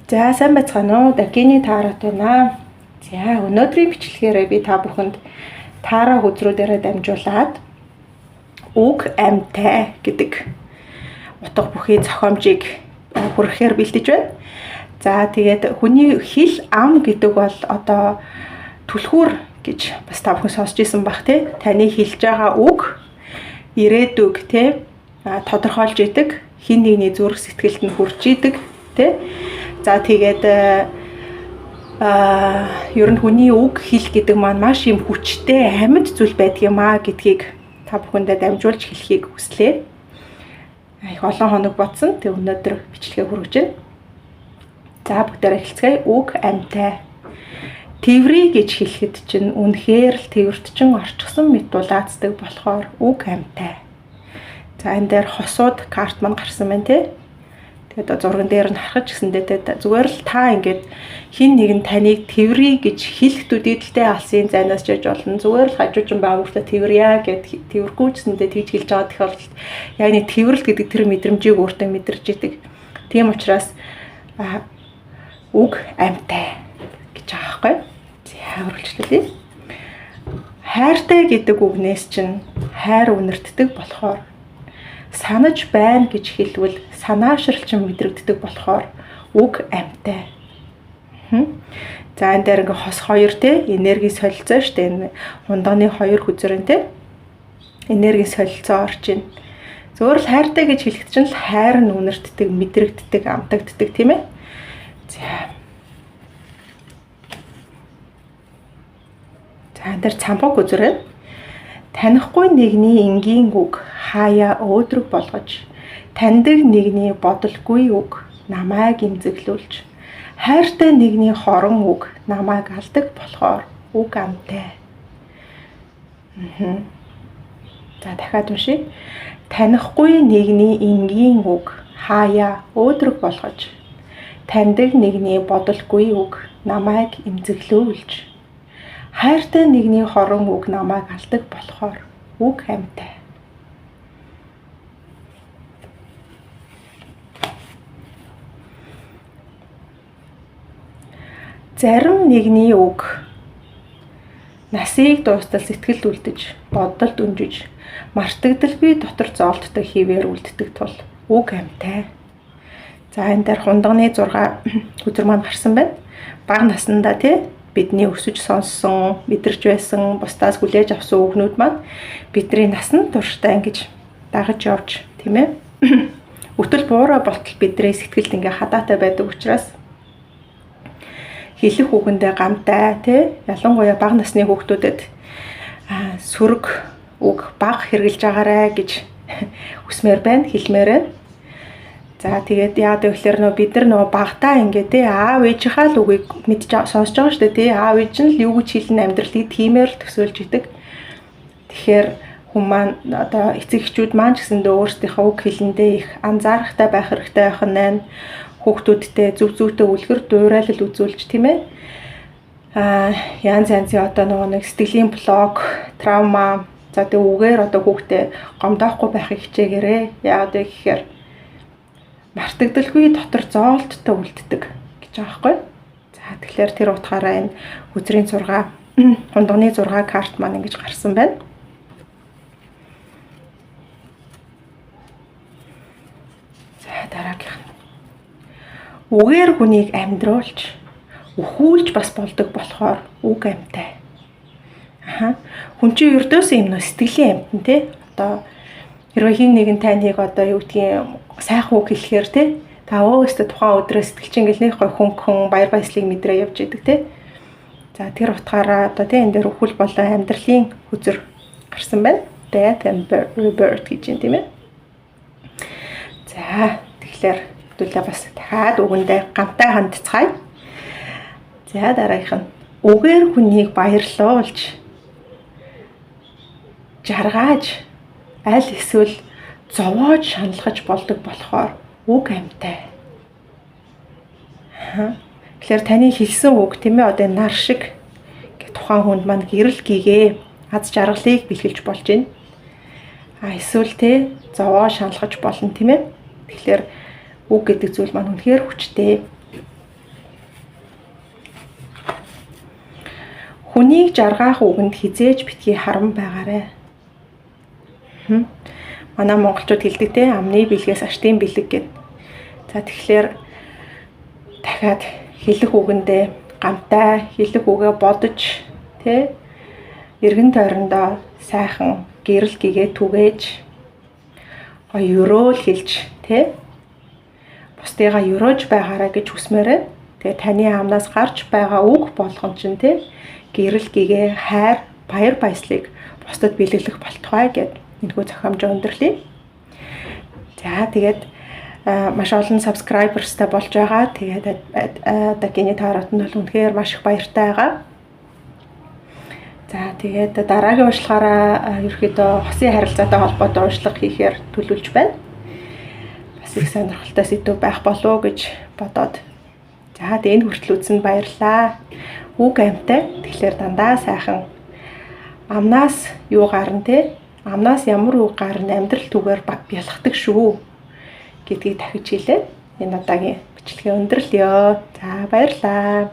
За сайн байцгаана уу? Дагины таарат байна. За өнөөдрийн бичлэгээр би та бүхэнд таараа хөзрүүдээрээ дамжуулаад үг амьтай гэдэг утга бүхий зохиомжийг хүргэхээр бэлдэж байна. За тэгээд хүний хэл ам гэдэг бол одоо түлхүүр гэж бас та бүхэн сонсч ирсэн бах тий. Таны хэлж байгаа үг ирээдүг тий тодорхойлж идэг, хин нэгний зүрх сэтгэлд нь хүрч идэг тий. За тэгээд ер нь хүний үг хэл гэдэг маань маш юм хүчтэй амьд зүйл байдаг юм аа гэдгийг та бүхэндээ дамжуулж хэлхийг хүслээ. Их олон хоног бодсон. Тэг өнөөдөр бичлэгээ хүргэж байна. За бүгдээрээ хэлцгээе. Үг амьтай. Тэврий гэж хэлэхэд чинь үнэхээр л тэвэртчин орчихсон мэт дулаацдаг болохоор үг амьтай. За энэ дээр хосууд карт маань гарсан байна тий. Тэгээд зурган дээр нь харахад ч гэсэндээ зүгээр л та ингээд хин нэгэн таныг тэврий гэж хэлэхэд үдээдэлтэй алсын зайнаас жиж болно. Зүгээр л хажуужин баагууртаа тэврья гэд тэвэргүй ч гэсэндээ тэгж хэлж байгаа тохиолдолд яг нэг тэврэл гэдэг тэр мэдрэмжийг өөртөө мэдэрч идэг. Тийм учраас үг амьтай гэж байгаа байхгүй. За үргэлжлүүлье. Хайртай гэдэг үгнээс чинь хайр үнэртдэг болохоор санаж байна гэж хэлвэл санаашралчин мэдрэгддэг болохоор үг амьтай. За энэ дээр ингээ хос хоёр те энерги солилцоо штэ энэ хундагны хоёр хүзрэн те энерги солилцоо орж ийн. Зөвөр л хайртай гэж хэлэхэд чинь л хайр нь үнэртдэг, мэдрэгддэг, амтагддаг тийм ээ. За энэ дээр цамбаг үзрэн танихгүй нэгний энгийн үг хаяа өөдрөг болгож таньдаг нэгний бодолгүй үг намайг имзэглүүлж хайртай нэгний хорон үг намайг алдаг болохоор үг амьтай. За дахиад уншия. Танихгүй нэгний энгийн үг хаяа өөдрөг болгож таньдаг нэгний бодолгүй үг намайг имзэглүүлж хайртай нэгний хорон үг намайг алдаг болохоор үг амьтай. Зарим нэгний үг насыг дуустал сэтгэл үлдэж, бодолд өнжиж, мартагдaltaгүй дотор зоолттой хിവэр үлддэг тул үг амьтай. За энэ дээр хундагны 6 өдөр маань гарсан байна. Бага наснда тий бидний өсөж сонссон, мэдэрч байсан, бусдаас хүлээж авсан үгнүүд маань бидний насан туршдаа ингэж дагаж явж тийм ээ. Өтөл буураа болтол бидний сэтгэлд ингээ хадаатай байдаг учраас хэлэх үгэндээ гамтай тий ялангуяа бага насны хүүхдүүдэд сөрөг үг бага хэрглэж агаарай гэж хүсмээр байна, хэлмээр байна. За тэгээд яагаад гэвэл нөө бид нар багтаа ингээ тий аав ээжийнхаа л үгийг мэдж сонсож байгаа шүү дээ тий аав ээж нь л юу гэж хэлнэ амьдралыг тиймээр л төсөөлж идэг. Тэгэхээр хүмүүс маань одоо эцэг эхчүүд маань ч гэсэндээ өөрсдийнхөө үг хэлэндээ их анзаарахтай байх хэрэгтэй байх нь хүүхдүүдтэй зөв зүйтэй үлгэр дуурайлал үзүүлж тийм ээ. Янз янзын одоо нэг сэтгэлийн блок, травма за тэг үгээр одоо хүүхдээ гомдоохгүй байхыг хичээгээрэй. Яагаад гэхээр мартагдaltaгүй дотор зоолттой үлддэг гэж байгаа байхгүй. За тэгэхээр тэр утгаараа энэ хүзрийн 6 хундагны 6 карт маань ингэж гарсан байна. За дараагийнх нь. Үгээр хүнийг амьдруулж, өхүүлж бас болдог болохоор үг амьтай. Хүн чинь ердөөсөө юм сэтгэлийн амьтан тий. Одоо хэрвээ хин нэгэн таныг одоо юу гэдгийг сайхан үг хэлэхээр тий та өөстө тухайн өдрөө сэтгэлч ингээл нэг гой хөнгөн баяр баясгалыг мэдрээ явж идэг тий. За тэр утгаараа одоо тий энэ дээр өхүүл болон амьдралын хүзэр гарсан байна. Death and rebirth гэж юм тийм ээ. За тэгэхээр хэдүүлээ бас дахиад үгэндээ гамтай хандцгаая. За дараагийнх нь үгээр хүнийг баярлуулж жаргаж аль эсвэл зовоож шаналгаж болдог болохоор үг амьтай. Тэгэхээр таны хэлсэн үг тийм ээ одоо нар шиг тухайн хүнд маань гэрэл гигээ аз жаргалыг бэлгэлж болж байна. Эсвэл те зовоо шаналгаж болно тийм ээ. Тэгэхээр үг гэдэг зүйл маань үнэхээр хүчтэй. Хүнийг жаргах үгэнд хизээж битгий харан байгаарэ. Манай монголчууд хэлдэг те амны бэлгээс аштын бэлэг гэд. За тэгэхээр дахиад хэлэх үгэндээ гамтай хэлэх үгээ бодож те эргэн тойрондоо сайхан гэрэл гэгээ түгээж гоё өрөөл хэлж те бусдыгаа өрөөж байгаараа гэж хүсмээрээ. Тэгээ таны амнаас гарч байгаа үг болгон чинь те гэрэл гэгээ хайр баяр баясгалыг бусдад бэлэглэх болтугай гэд энэхүү зохиомжоо өндөрлөе. За тэгээд маш олон subscribersтай болж байгаа. Тэгээд Дагины таарат нь бол үнэхээр маш их баяртай байгаа. За тэгээд дараагийн уншлагаараа ерөөхдөө хосын харилцаатай холбоотой уншлага хийхээр төлөвлөж байна. Бас их сонирхолтой сэдв байх болов уу гэж бодоод. За тэгээд энэ хүртэл үзсэнд баярлалаа. Үг амьтай. Тэгэхээр дандаа сайхан амнаас юу гарна те? Амнаас ямар үг гарна амьдрал түгээр бялхдаг шүү гэдгийг дахиж хэлээд энэ удаагийн бичлэгээ өндөрлөё. За баярлалаа.